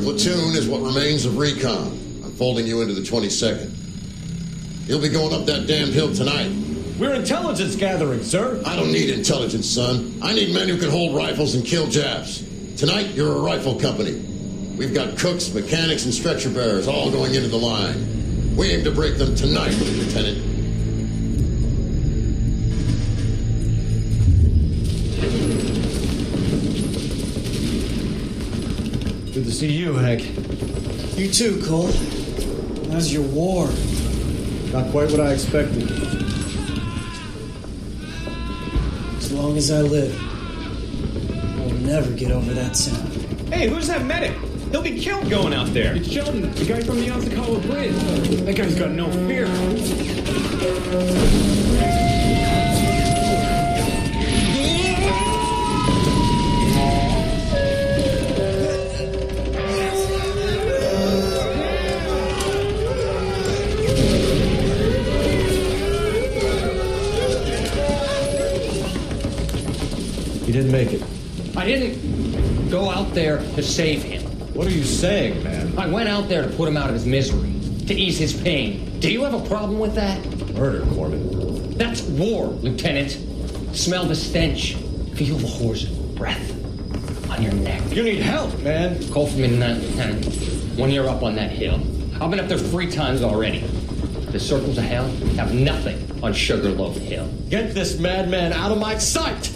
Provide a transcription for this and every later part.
platoon is what remains of recon. I'm folding you into the 22nd. You'll be going up that damned hill tonight. We're intelligence gathering, sir. I don't need intelligence, son. I need men who can hold rifles and kill Japs. Tonight, you're a rifle company. We've got cooks, mechanics, and stretcher bearers all going into the line. We aim to break them tonight, Lieutenant. Good to see you, Hank. You too, Cole. How's your war? Not quite what I expected. As long as I live, I'll never get over that sound. Hey, who's that medic? He'll be killed going out there. It's Sheldon, the guy from the Osakawa Bridge. That guy's got no fear. He didn't make it. I didn't go out there to save him. What are you saying, man? I went out there to put him out of his misery, to ease his pain. Do you have a problem with that? Murder, Corman. That's war, Lieutenant. Smell the stench. Feel the horse's breath on your neck. You need help, man. Call for me tonight, Lieutenant, when you're up on that hill. I've been up there 3 times already. The circles of hell have nothing on Sugarloaf Hill. Get this madman out of my sight!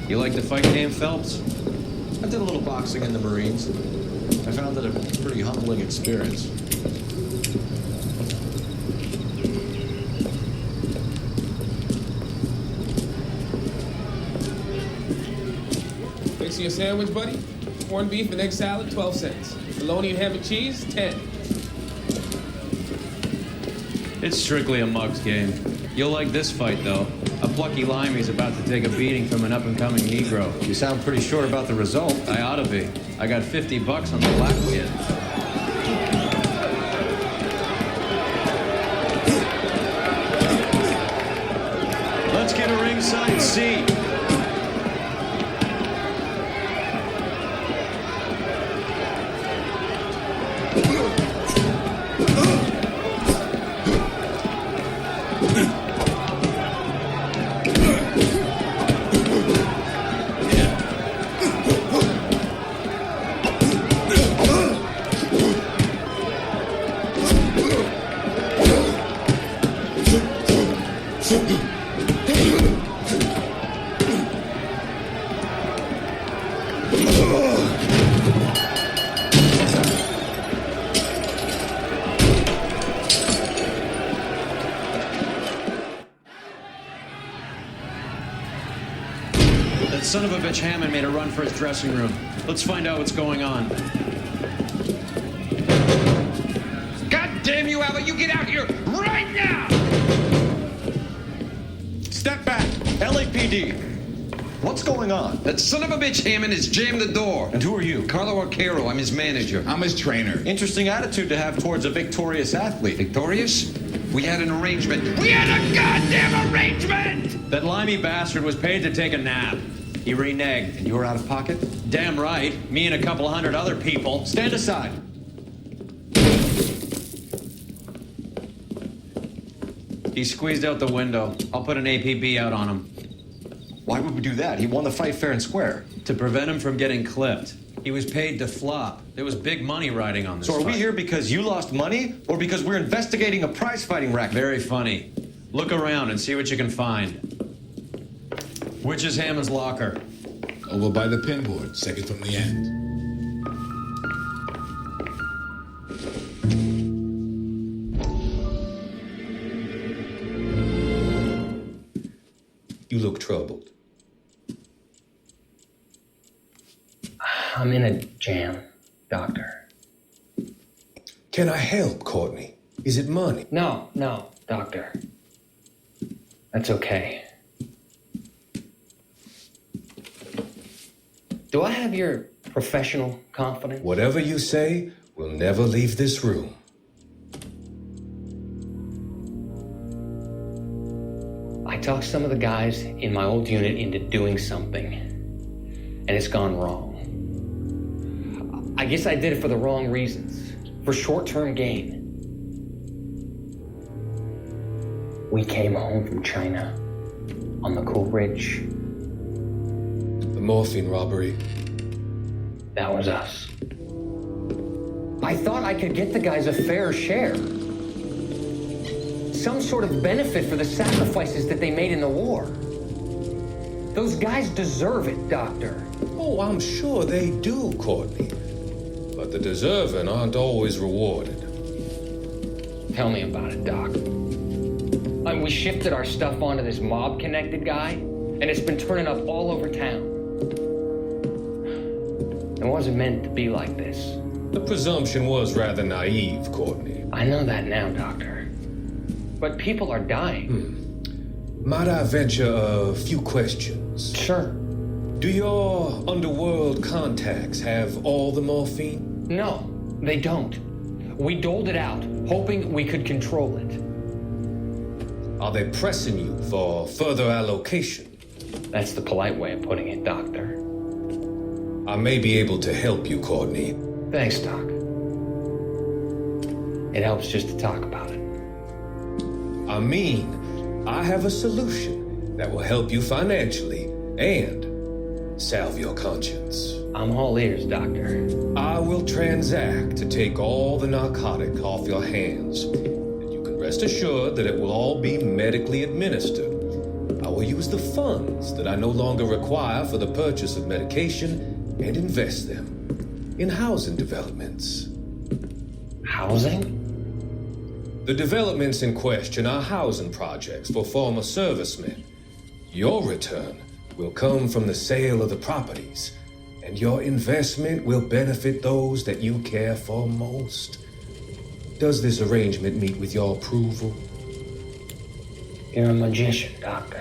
You like the fight game, Phelps? I did a little boxing in the Marines. I found it a pretty humbling experience. Fixing your sandwich, buddy? Corned beef and egg salad, 12 cents. Bologna and ham and cheese, 10. It's strictly a mug's game. You'll like this fight, though. A plucky limey's about to take a beating from an up-and-coming Negro. You sound pretty sure about the result. I ought to be. I got $50 on the black kid. Let's get a ringside seat. That son of a bitch Hammond made a run for his dressing room. Let's find out what's going on. God damn you, Albert, you get out here right now! Step back! LAPD! What's going on? That son of a bitch Hammond has jammed the door. And who are you? Carlo Arcaro, I'm his manager. I'm his trainer. Interesting attitude to have towards a victorious athlete. Victorious? We had an arrangement. We had a goddamn arrangement! That limey bastard was paid to take a nap. He reneged. And you were out of pocket? Damn right. Me and a couple hundred other people. Stand aside. He squeezed out the window. I'll put an APB out on him. Why would we do that? He won the fight fair and square. To prevent him from getting clipped. He was paid to flop. There was big money riding on this So are we fight. here because you lost money or because we're investigating a prize-fighting racket? Very funny. Look around and see what you can find. Which is Hammond's locker? Over by the pinboard, second from the end. You look troubled. I'm in a jam, Doctor. Can I help, Courtney? Is it money? No, Doctor. That's okay. Do I have your professional confidence? Whatever you say, we'll never leave this room. I talked some of the guys in my old unit into doing something, and it's gone wrong. I guess I did it for the wrong reasons, for short-term gain. We came home from China on the Cool Ridge. The morphine robbery. That was us. I thought I could get the guys a fair share. Some sort of benefit for the sacrifices that they made in the war. Those guys deserve it, Doctor. Oh, I'm sure they do, Courtney. But the deserving aren't always rewarded. Tell me about it, Doc. We shifted our stuff onto this mob-connected guy, and it's been turning up all over town. It wasn't meant to be like this. The presumption was rather naive, Courtney. I know that now, Doctor. But people are dying. Might I venture a few questions? Sure. Do your underworld contacts have all the morphine? No, they don't. We doled it out, hoping we could control it. Are they pressing you for further allocation? That's the polite way of putting it, Doctor. I may be able to help you, Courtney. Thanks, Doc. It helps just to talk about it. I mean, I have a solution that will help you financially and salve your conscience. I'm all ears, Doctor. I will transact to take all the narcotic off your hands. And you can rest assured that it will all be medically administered. I will use the funds that I no longer require for the purchase of medication and invest them in housing developments. Housing? The developments in question are housing projects for former servicemen. Your return will come from the sale of the properties, and your investment will benefit those that you care for most. Does this arrangement meet with your approval? You're a magician, Doctor.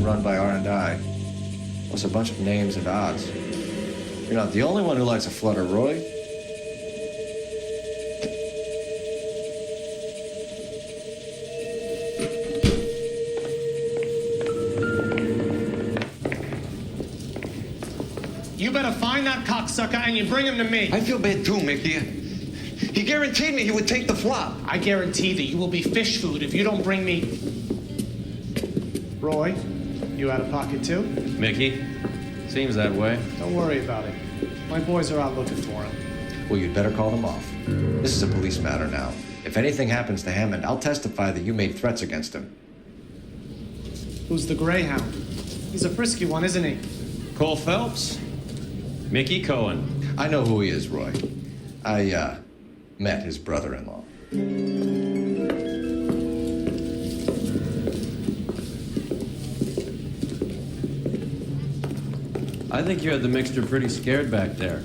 Run by R&I. Plus a bunch of names and odds. You're not the only one who likes a flutter, Roy. You better find that cocksucker and you bring him to me. I feel bad too, Mickey. He guaranteed me he would take the flop. I guarantee that you will be fish food if you don't bring me... Roy, you out of pocket too? Mickey? Seems that way. Don't worry about it. My boys are out looking for him. Well, you'd better call them off. This is a police matter now. If anything happens to Hammond, I'll testify that you made threats against him. Who's the Greyhound? He's a frisky one, isn't he? Cole Phelps? Mickey Cohen. I know who he is, Roy. I, met his brother-in-law. I think you had the mixture pretty scared back there.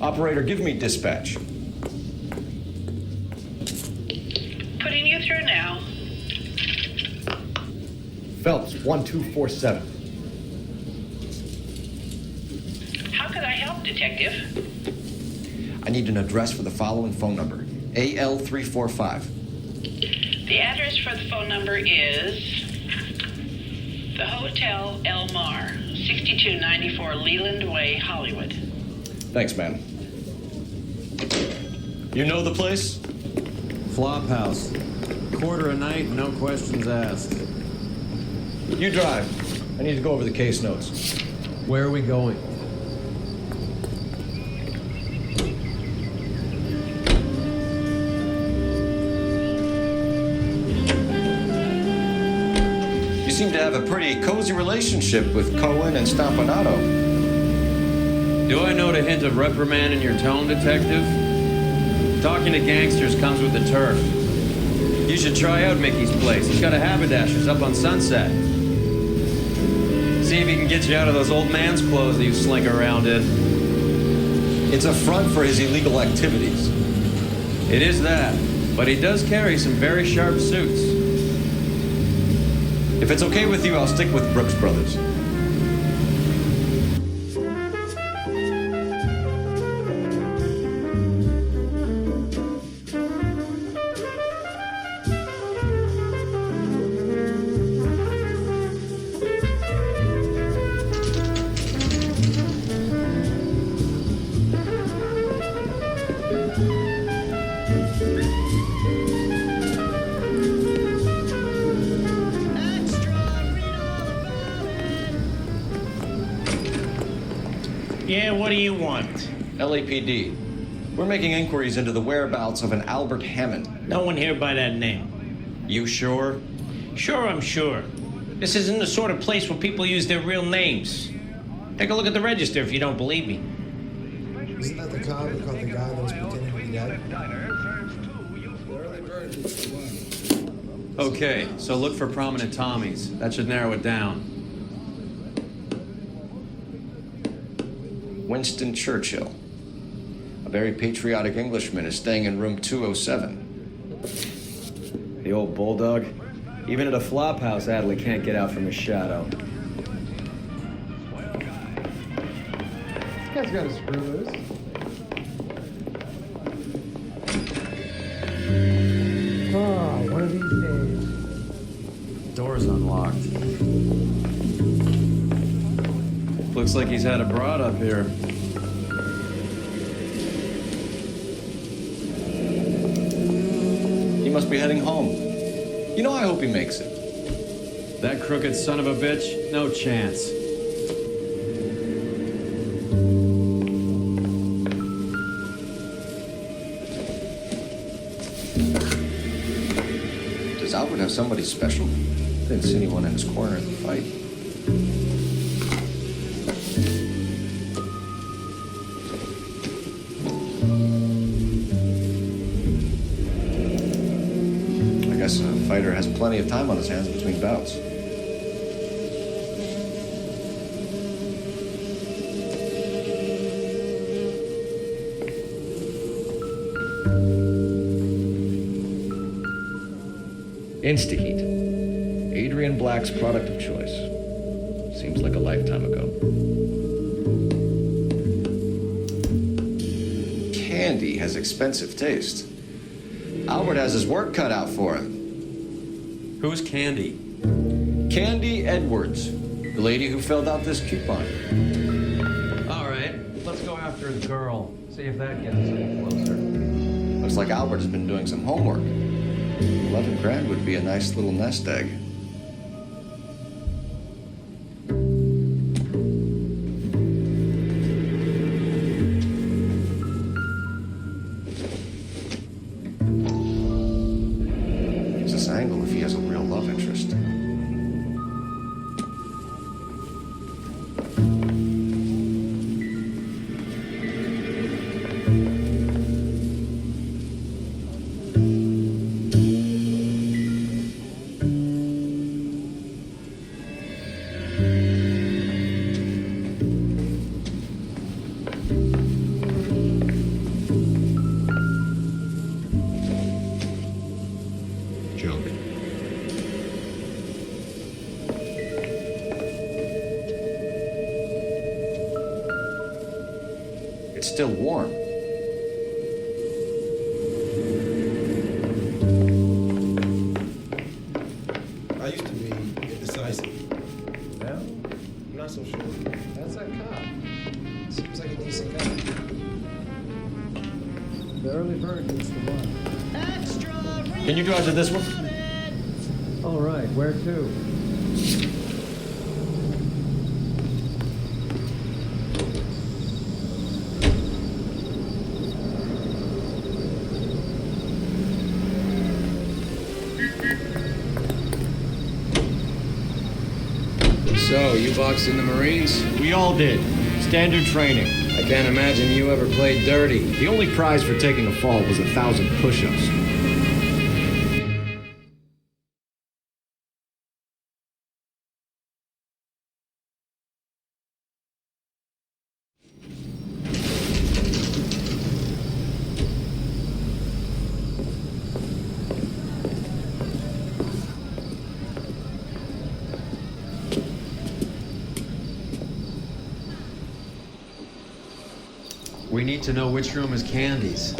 Operator, give me dispatch. Putting you through now. Phelps, 1247. How could I help, Detective? I need an address for the following phone number. AL345. The address for the phone number is The Hotel El Mar, 6294 Leland Way, Hollywood. Thanks, man. You know the place? Flop house. Quarter a night, no questions asked. You drive. I need to go over the case notes. Where are we going? You seem to have a pretty cozy relationship with Cohen and Stampanato. Do I note a hint of reprimand in your tone, detective? Talking to gangsters comes with the turf. You should try out Mickey's place. He's got a haberdasher's up on Sunset. See if he can get you out of those old man's clothes that you slink around in. It's a front for his illegal activities. It is that, but he does carry some very sharp suits. If it's okay with you, I'll stick with Brooks Brothers. Yeah, what do you want? LAPD. We're making inquiries into the whereabouts of an Albert Hammond. No one here by that name. You sure? Sure, I'm sure. This isn't the sort of place where people use their real names. Take a look at the register if you don't believe me. Isn't that the car that caught the guy that was pretending to be dead? Okay, so look for prominent Tommies. That should narrow it down. Winston Churchill. A very patriotic Englishman is staying in room 207. The old bulldog. Even at a flop house, Adley can't get out from his shadow. This guy's got a screw loose. Oh, one of these days. Door's unlocked. Looks like he's had a broad up here. He must be heading home. You know, I hope he makes it. That crooked son of a bitch? No chance. Does Albert have somebody special? Didn't see anyone in his corner in the fight. I guess a fighter has plenty of time on his hands between bouts. Instaheat. Adrian Black's product of choice. Seems like a lifetime ago. Candy has expensive taste. Albert has his work cut out for him. Who's Candy? Candy Edwards, the lady who filled out this coupon. All right, let's go after his girl. See if that gets us any closer. Looks like Albert has been doing some homework. 11 grand would be a nice little nest egg. It's this angle if he has a real love interest. It's still warm. I used to be indecisive. Can you drive to this one? All right, where to? So, you boxed in the Marines? We all did. Standard training. I can't imagine you ever played dirty. The only prize for taking a fall was 1,000 push-ups. We need to know which room is Candy's.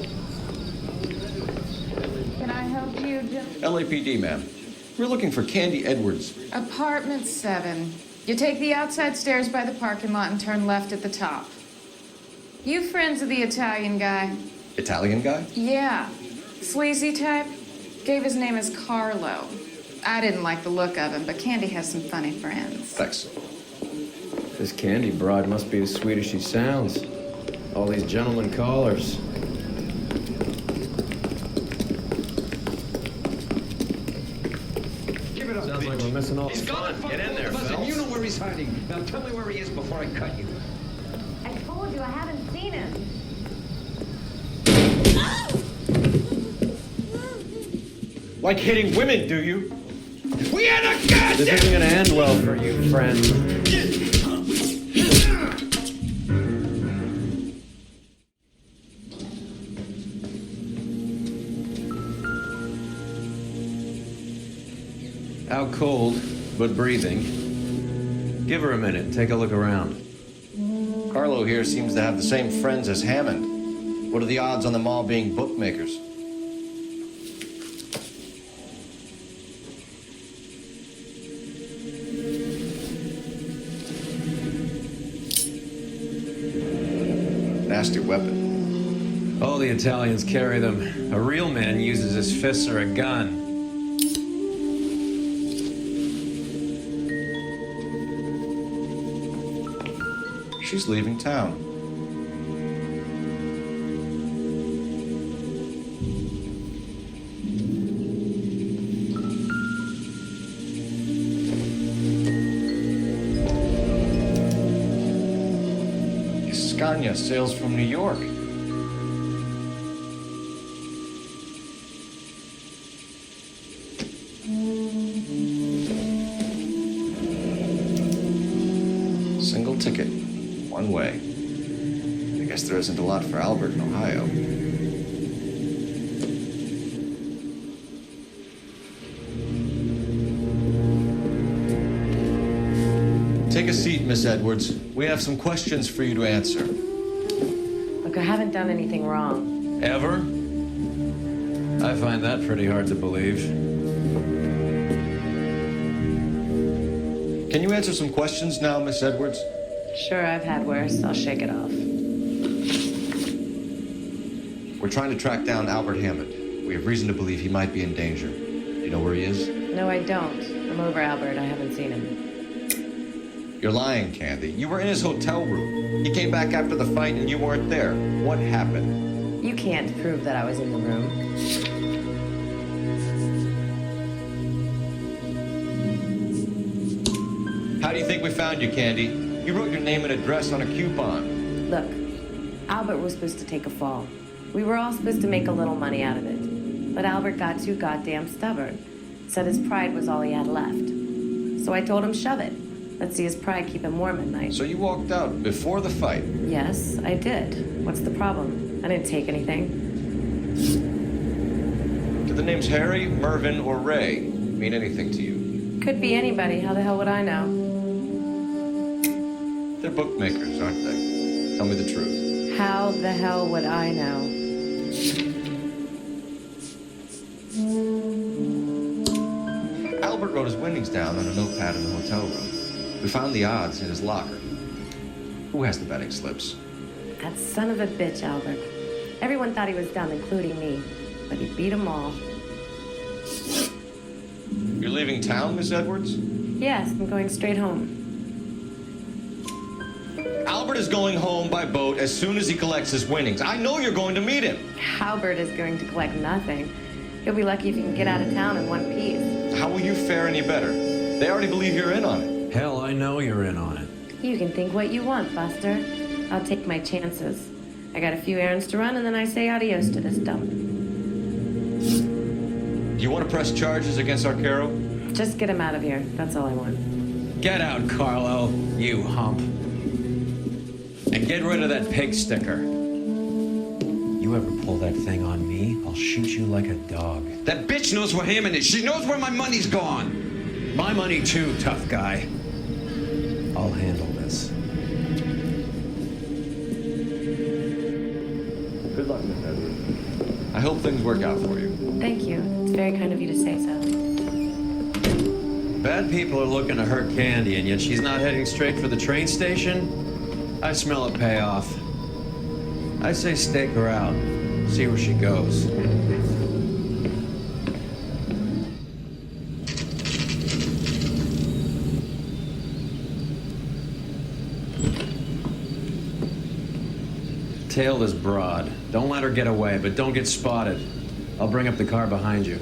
Can I help you, Jim? LAPD, ma'am. We're looking for Candy Edwards. Apartment 7. You take the outside stairs by the parking lot and turn left at the top. You friends of the Italian guy? Italian guy? Yeah. Sleazy type? Gave his name as Carlo. I didn't like the look of him, but Candy has some funny friends. Thanks. This Candy broad must be as sweet as she sounds. All these gentlemen callers. Give it up. Sounds like we're missing all He's the gone. fun. Get in there, Listen, Phelps. you know where he's hiding. Now tell me where he is before I cut you. I told you I haven't seen him. Like hitting women, do you? We had a goddamn... This isn't gonna end well for you, friend. Out cold, but breathing. Give her a minute, take a look around. Carlo here seems to have the same friends as Hammond. What are the odds on them all being bookmakers? Nasty weapon. Oh, the Italians carry them. A real man uses his fists or a gun. She's leaving town. Scania sails from New York. Single ticket, one way. I guess there isn't a lot for Albert in Ohio. Take a seat, Miss Edwards. We have some questions for you to answer. Look, I haven't done anything wrong. Ever? I find that pretty hard to believe. Can you answer some questions now, Miss Edwards? Sure, I've had worse. I'll shake it off. We're trying to track down Albert Hammond. We have reason to believe he might be in danger. Do you know where he is? No, I don't. I'm over Albert. I haven't seen him. You're lying, Candy. You were in his hotel room. He came back after the fight and you weren't there. What happened? You can't prove that I was in the room. How do you think we found you, Candy? You wrote your name and address on a coupon. Look, Albert was supposed to take a fall. We were all supposed to make a little money out of it. But Albert got too goddamn stubborn. Said his pride was all he had left. So I told him, shove it. Let's see his pride keep him warm at night. So you walked out before the fight? Yes, I did. What's the problem? I didn't take anything. Do the names Harry, Mervyn, or Ray mean anything to you? Could be anybody. How the hell would I know? They're bookmakers, aren't they? Tell me the truth. How the hell would I know? Albert wrote his winnings down on a notepad in the hotel room. We found the odds in his locker. Who has the betting slips? That son of a bitch, Albert. Everyone thought he was dumb, including me. But he beat them all. You're leaving town, Miss Edwards? Yes, I'm going straight home. Albert is going home by boat as soon as he collects his winnings. I know you're going to meet him. Albert is going to collect nothing. He'll be lucky if he can get out of town in one piece. How will you fare any better? They already believe you're in on it. Hell, I know you're in on it. You can think what you want, Buster. I'll take my chances. I got a few errands to run, and then I say adios to this dump. You want to press charges against Arcaro? Just get him out of here. That's all I want. Get out, Carlo, you hump. And get rid of that pig sticker. You ever pull that thing on me, I'll shoot you like a dog. That bitch knows where Hammond is. She knows where my money's gone. My money too, tough guy. I'll handle this. Good luck, Miss Edwards. I hope things work out for you. Thank you. It's very kind of you to say so. Bad people are looking to hurt Candy, and yet she's not heading straight for the train station? I smell a payoff. I say stake her out. See where she goes. Tail this broad. Don't let her get away, but don't get spotted. I'll bring up the car behind you.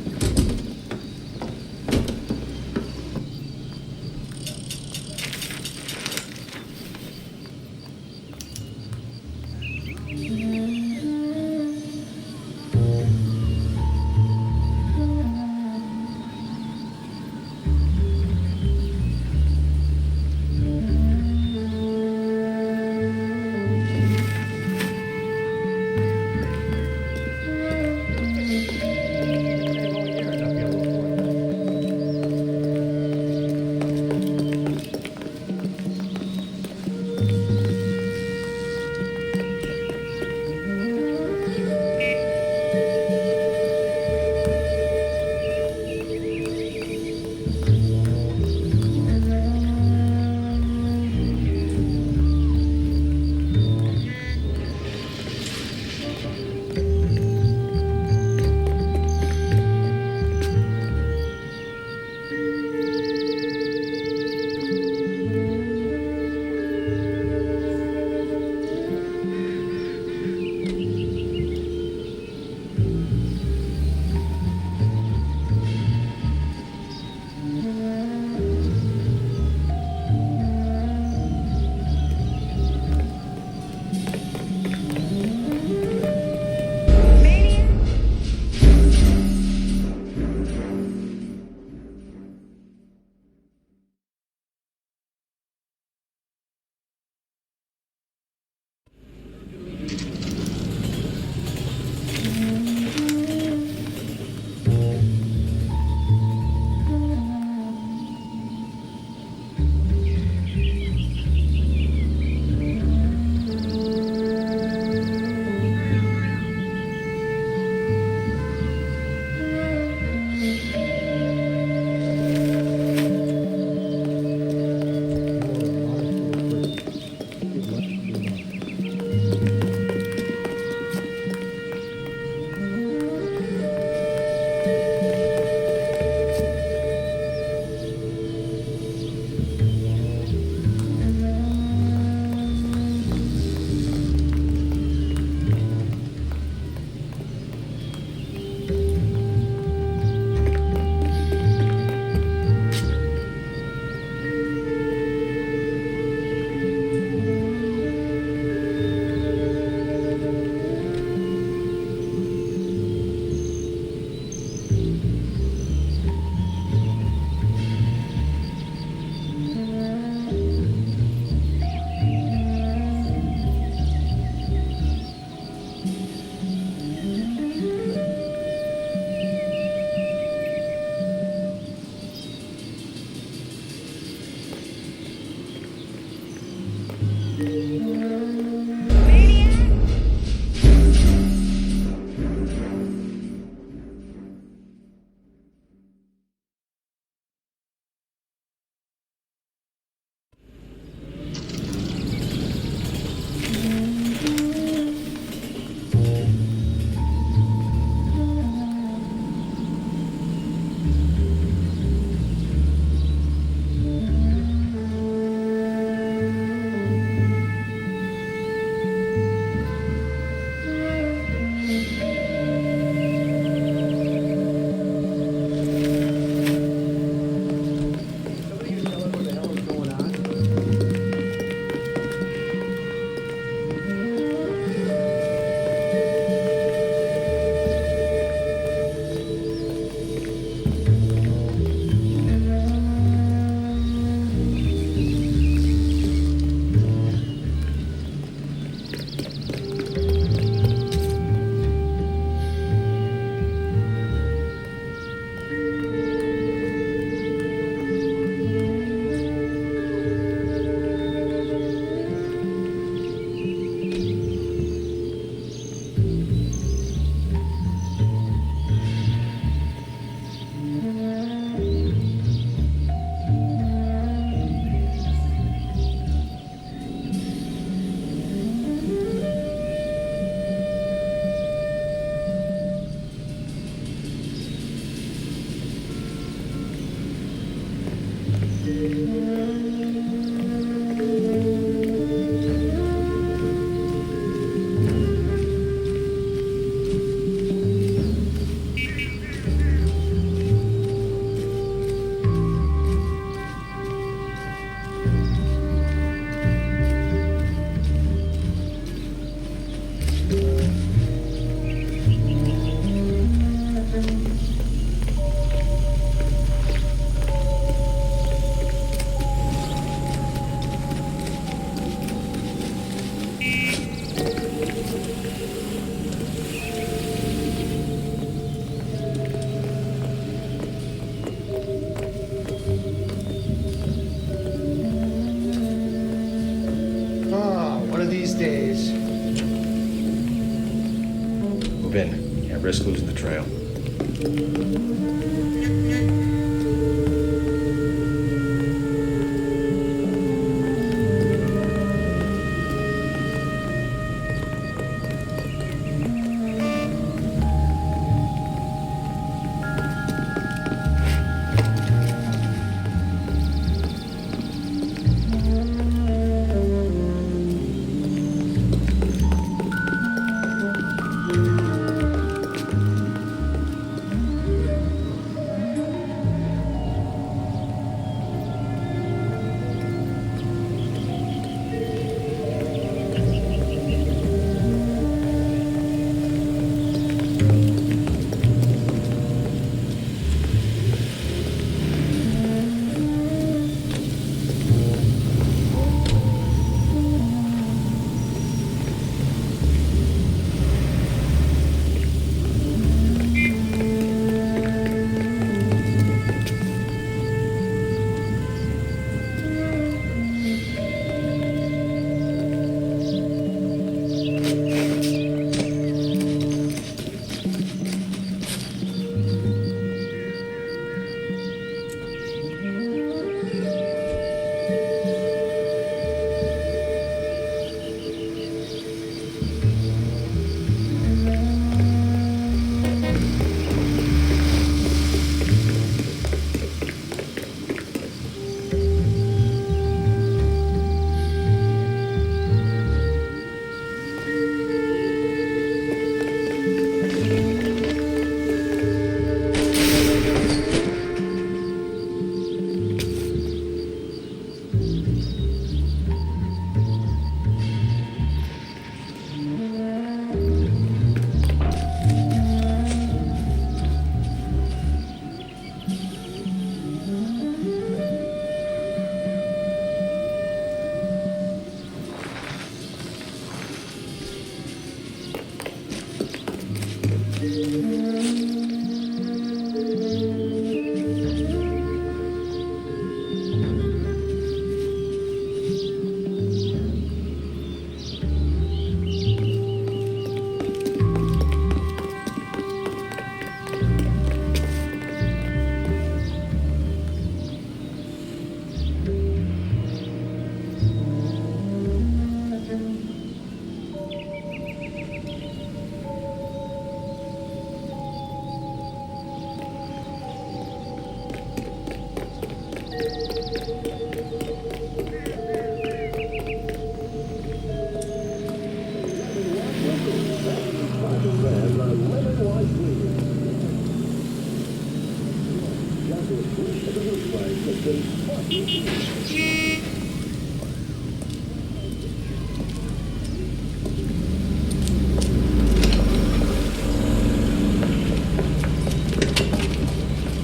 Move in. Can't risk losing the trail.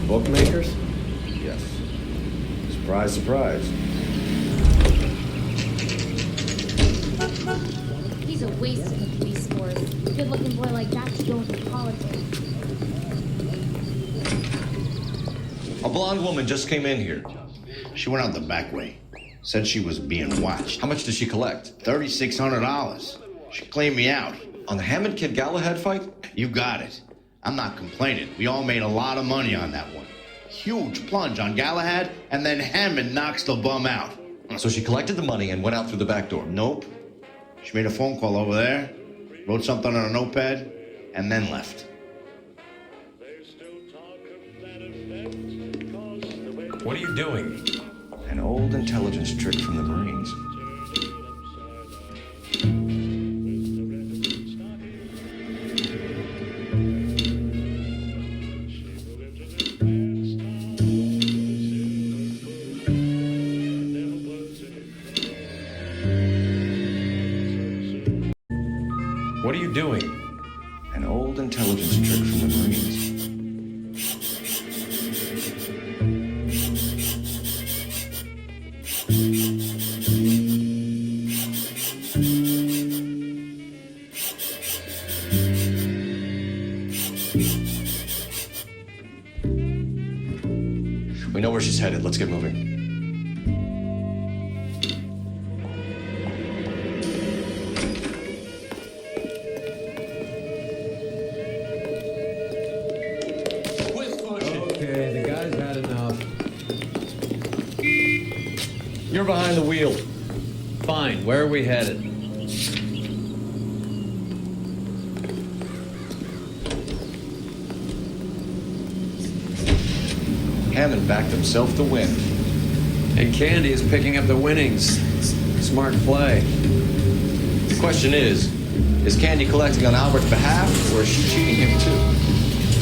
Bookmakers? Yes. Surprise, surprise. He's a waste of the police force. A good-looking boy like that should go into politics. A blonde woman just came in here. She went out the back way. Said she was being watched. How much did she collect? $3,600. She cleaned me out. On the Hammond Kid Galahad fight? You got it. I'm not complaining. We all made a lot of money on that one. Huge plunge on Galahad, and then Hammond knocks the bum out. So she collected the money and went out through the back door? Nope. She made a phone call over there, wrote something on a notepad, and then left. What are you doing? An old intelligence trick from the Marines. What are you doing? An old intelligence trick from the Marines. We know where she's headed. Let's get moving. Okay, the guy's had enough. You're behind the wheel. Fine, where are we headed? Hammond backed himself to win. And Candy is picking up the winnings. Smart play. The question is Candy collecting on Albert's behalf, or is she cheating him too?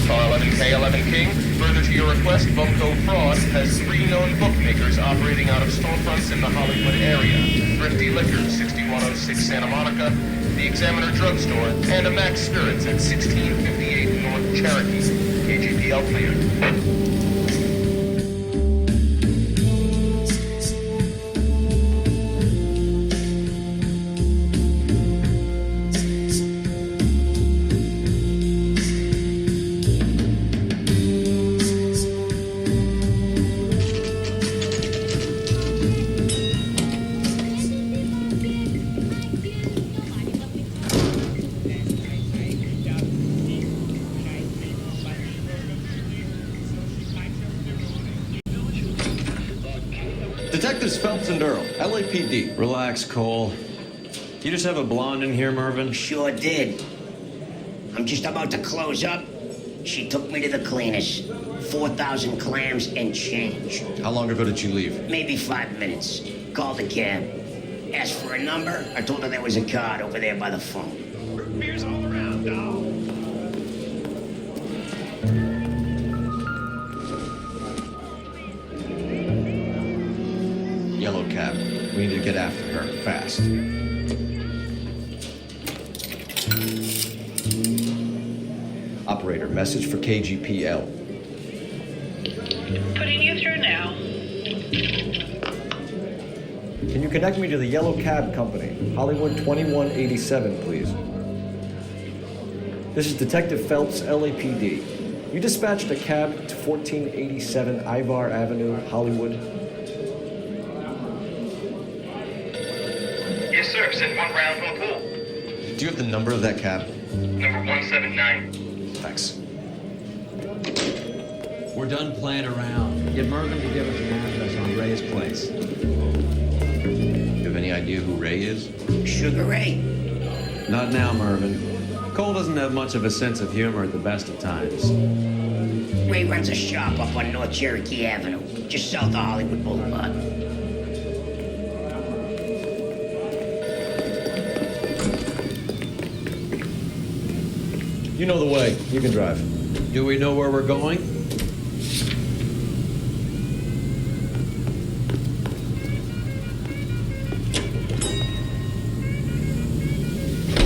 Car 11K, 11 King. Further to your request, Bumco Fraud has 3 known bookmakers operating out of storefronts in the Hollywood area. Thrifty Liquors, 6106 Santa Monica, the Examiner Drugstore, and a Max Spirits at 1658 North Cherokee. KGPL cleared. Detectives Phelps and Earl, LAPD. Relax, Cole. You just have a blonde in here, Mervyn? Sure did. I'm just about to close up. She took me to the cleaners. 4,000 clams and change. How long ago did you leave? Maybe 5 minutes. Called the cab. Asked for a number. I told her there was a card over there by the phone. Beers all around, dog. Yellow cab. We need to get after her, fast. Operator, message for KGPL. Putting you through now. Can you connect me to the Yellow Cab Company, Hollywood 2187, please? This is Detective Phelps, LAPD. You dispatched a cab to 1487 Ivar Avenue, Hollywood. Yes, sir. Sent 1 round from the pool. Do you have the number of that cab? Number 179. Thanks. We're done playing around. Get Mervyn to give us an address on Ray's place. You have any idea who Ray is? Sugar Ray. Not now, Mervyn. Cole doesn't have much of a sense of humor at the best of times. Ray runs a shop up on North Cherokee Avenue, just south of Hollywood Boulevard. You know the way. You can drive. Do we know where we're going?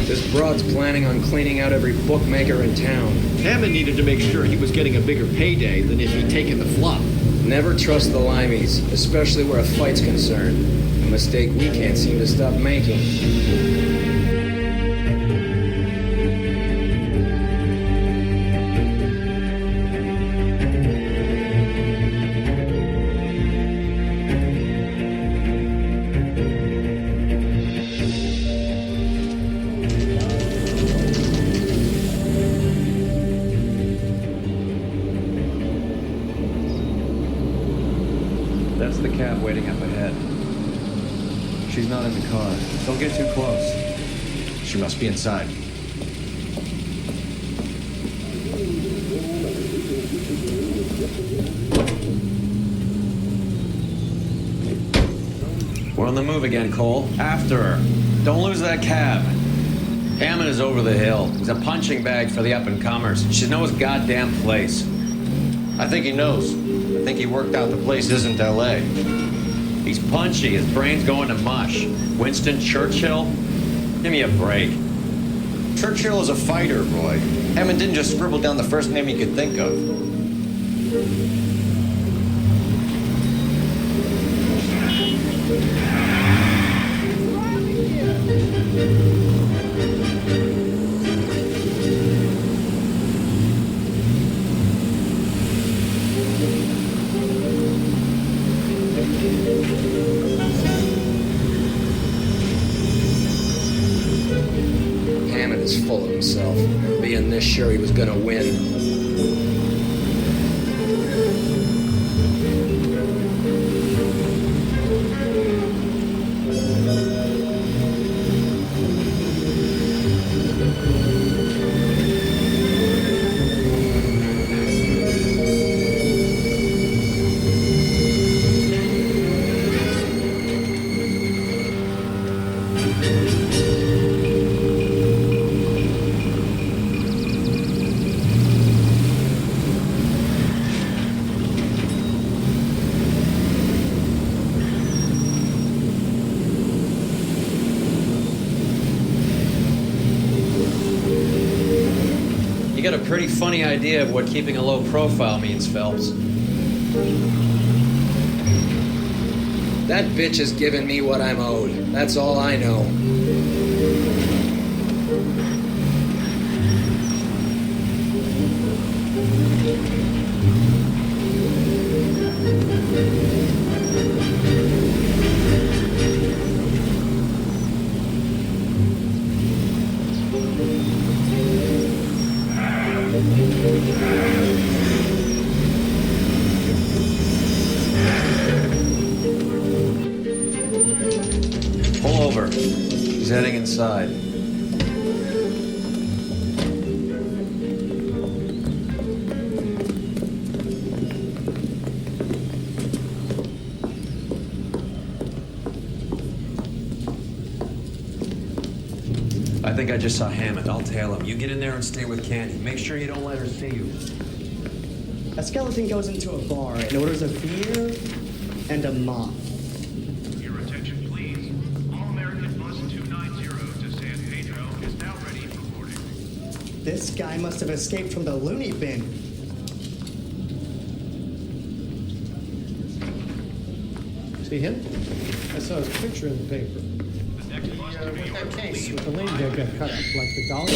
This broad's planning on cleaning out every bookmaker in town. Hammond needed to make sure he was getting a bigger payday than if he'd taken the flop. Never trust the limeys, especially where a fight's concerned. A mistake we can't seem to stop making. That's the cab waiting up ahead. She's not in the car. Don't get too close. She must be inside. We're on the move again, Cole. After her. Don't lose that cab. Hammond is over the hill. He's a punching bag for the up-and-comers. You should know his goddamn place. I think he knows. I think he worked out the place isn't L.A. He's punchy. His brain's going to mush. Winston Churchill? Give me a break. Churchill is a fighter, Roy. Hammond didn't just scribble down the first name he could think of. Hammond is full of himself, being this sure he was gonna win. You got a pretty funny idea of what keeping a low profile means, Phelps. That bitch has given me what I'm owed. That's all I know. Pull over. He's heading inside. I think I just saw Hammond. I'll tail him. You get in there and stay with Candy. Make sure you don't let her see you. A skeleton goes into a bar and orders a beer and a mop. Your attention, please. All American Bus 290 to San Pedro is now ready for boarding. This guy must have escaped from the loony bin. See him? I saw his picture in the paper. With that case, with the lady that got cut up, like the dollar.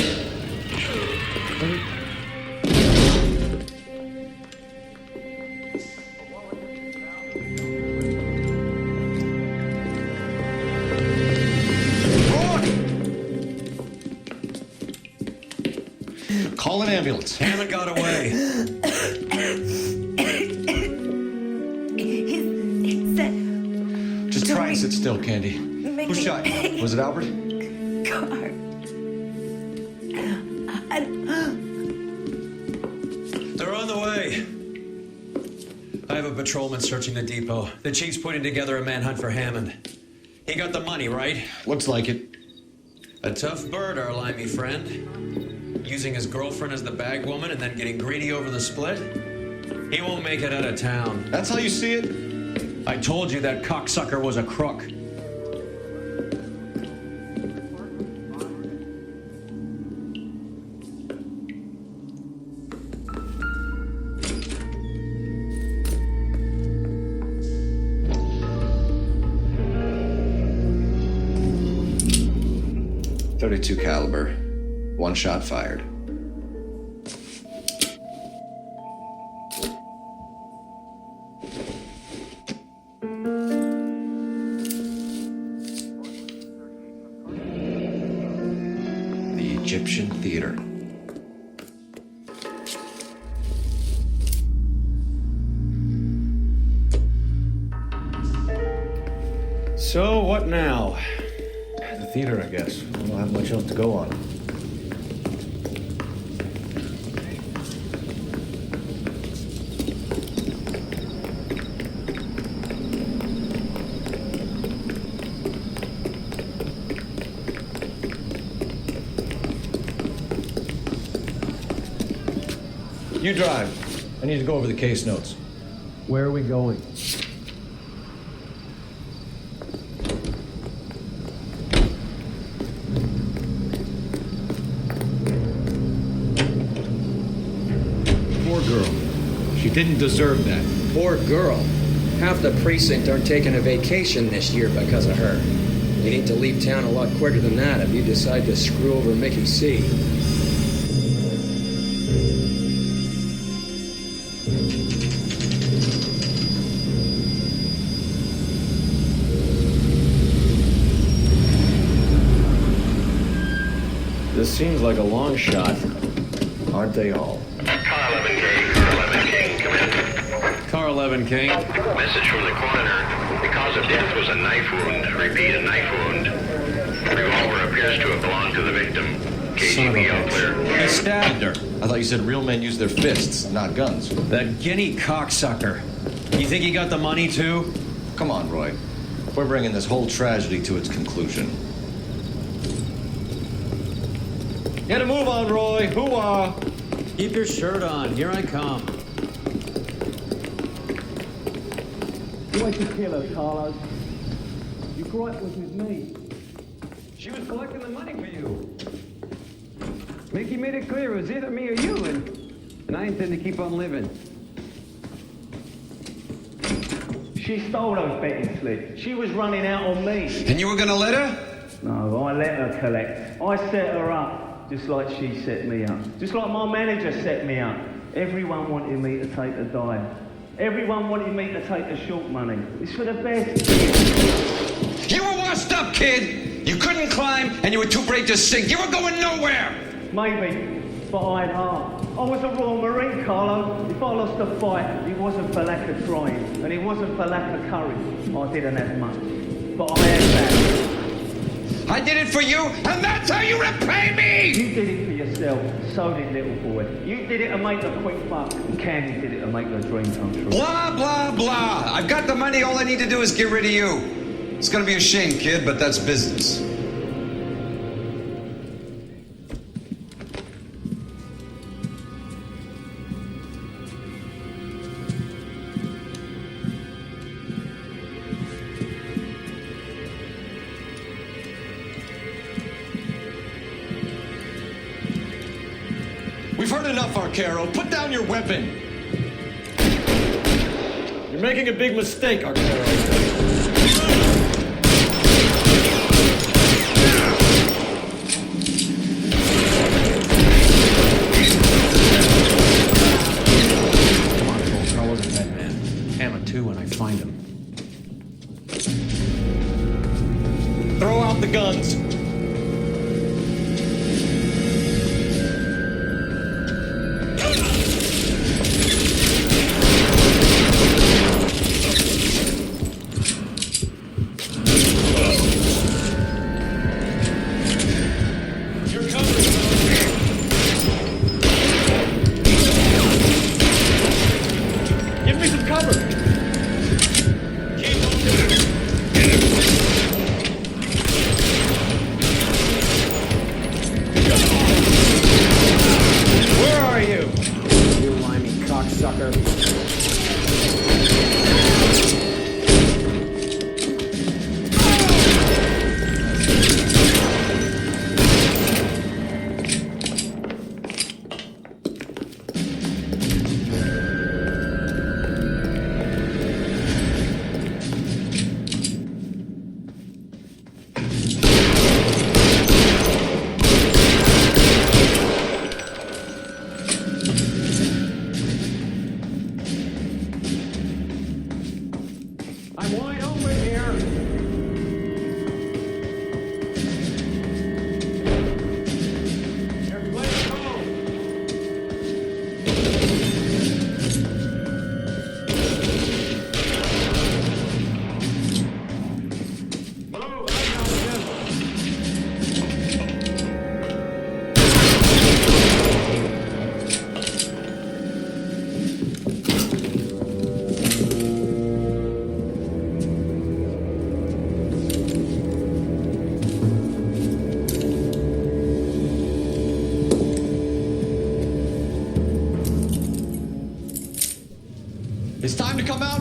Call an ambulance. Hammond got away. Just try and sit still, Candy. Who shot you? Was it Albert? Car. They're on the way. I have a patrolman searching the depot. The chief's putting together a manhunt for Hammond. He got the money, right? Looks like it. A tough bird, our limey friend. Using his girlfriend as the bag woman and then getting greedy over the split. He won't make it out of town. That's how you see it? I told you that cocksucker was a crook. .32 caliber. One shot fired. The Egyptian Theater. So, what now? The theater, I guess. We don't have much else to go on. You drive. I need to go over the case notes. Where are we going? Poor girl. She didn't deserve that. Poor girl. Half the precinct aren't taking a vacation this year because of her. You need to leave town a lot quicker than that if you decide to screw over Mickey C. This seems like a long shot. Aren't they all? Car 11K, Car 11K, come in. Car 11 King. Message from the coroner. The cause of death was a knife wound. Repeat, a knife wound. Revolver appears to have belonged to the victim. Son of a KGB all clear. bitch. He stabbed her. I thought you said real men use their fists, not guns. That guinea cocksucker. You think he got the money too? Come on, Roy. We're bringing this whole tragedy to its conclusion. Get a move on, Roy. Hoo-ah. Keep your shirt on. Here I come. You went to kill her, Carlos. Your gripe was with me. She was collecting the money for you. Mickey made it clear it was either me or you, and I intend to keep on living. She stole those betting slips. She was running out on me. And you were gonna let her? No, I let her collect. I set her up, just like she set me up. Just like my manager set me up. Everyone wanted me to take the dive. Everyone wanted me to take the short money. It's for the best. You were washed up, kid! You couldn't climb, and you were too brave to sink. You were going nowhere! Maybe, but I had heart. I was a Royal Marine, Carlo. If I lost a fight, it wasn't for lack of trying, and it wasn't for lack of courage. I didn't have much, but I had that. I did it for you, and that's how you repay me! You did it for yourself, so did little boy. You did it to make a quick buck, and Candy did it to make her dream come true. Blah, blah, blah. I've got the money. All I need to do is get rid of you. It's gonna be a shame, kid, but that's business. We've heard enough, Arcaro. Put down your weapon. You're making a big mistake, Arcaro. Carlos a dead man. Hammer 2 when I find him. Throw out the guns.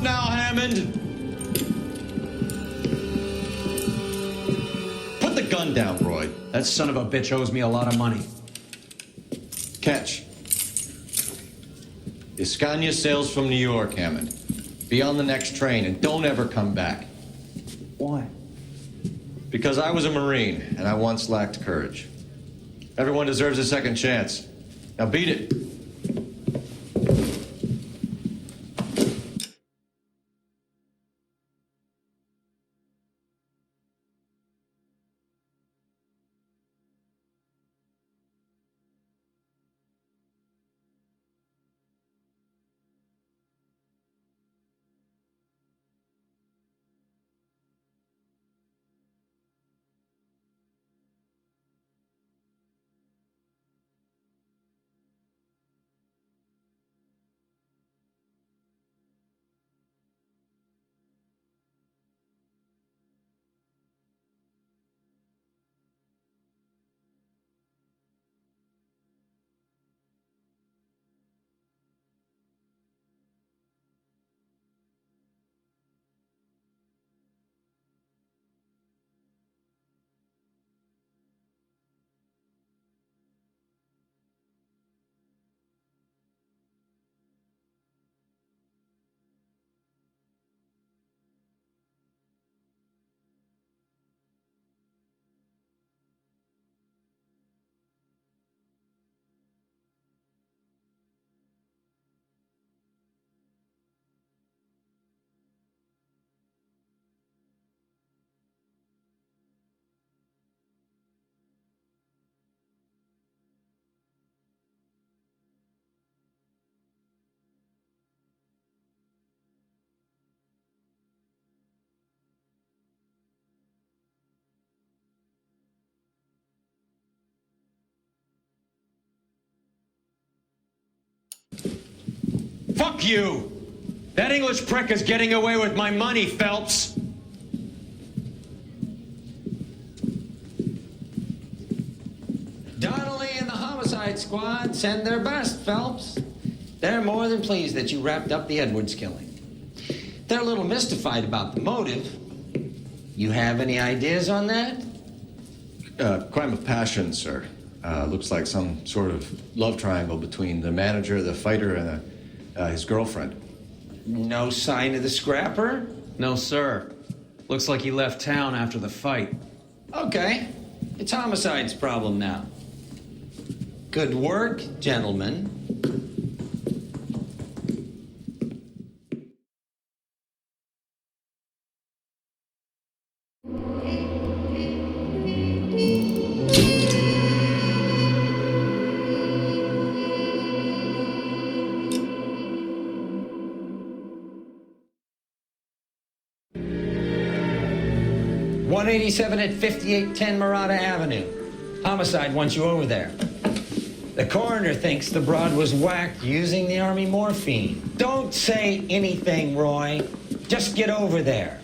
now, Hammond. Put the gun down, Roy. That son of a bitch owes me a lot of money. Catch. Iskanya sails from New York, Hammond. Be on the next train and don't ever come back. Why? Because I was a Marine and I once lacked courage. Everyone deserves a second chance. Now beat it. Fuck you! That English prick is getting away with my money, Phelps! Donnelly and the homicide squad send their best, Phelps. They're more than pleased that you wrapped up the Edwards killing. They're a little mystified about the motive. You have any ideas on that? Crime of passion, sir. Looks like some sort of love triangle between the manager, the fighter, and his girlfriend. No sign of the scrapper? No, sir. Looks like he left town after the fight. Okay. It's homicide's problem now. Good work, gentlemen. .187 at 5810 Murata Avenue. Homicide wants you over there. The coroner thinks the broad was whacked using the Army morphine. Don't say anything, Roy. Just get over there.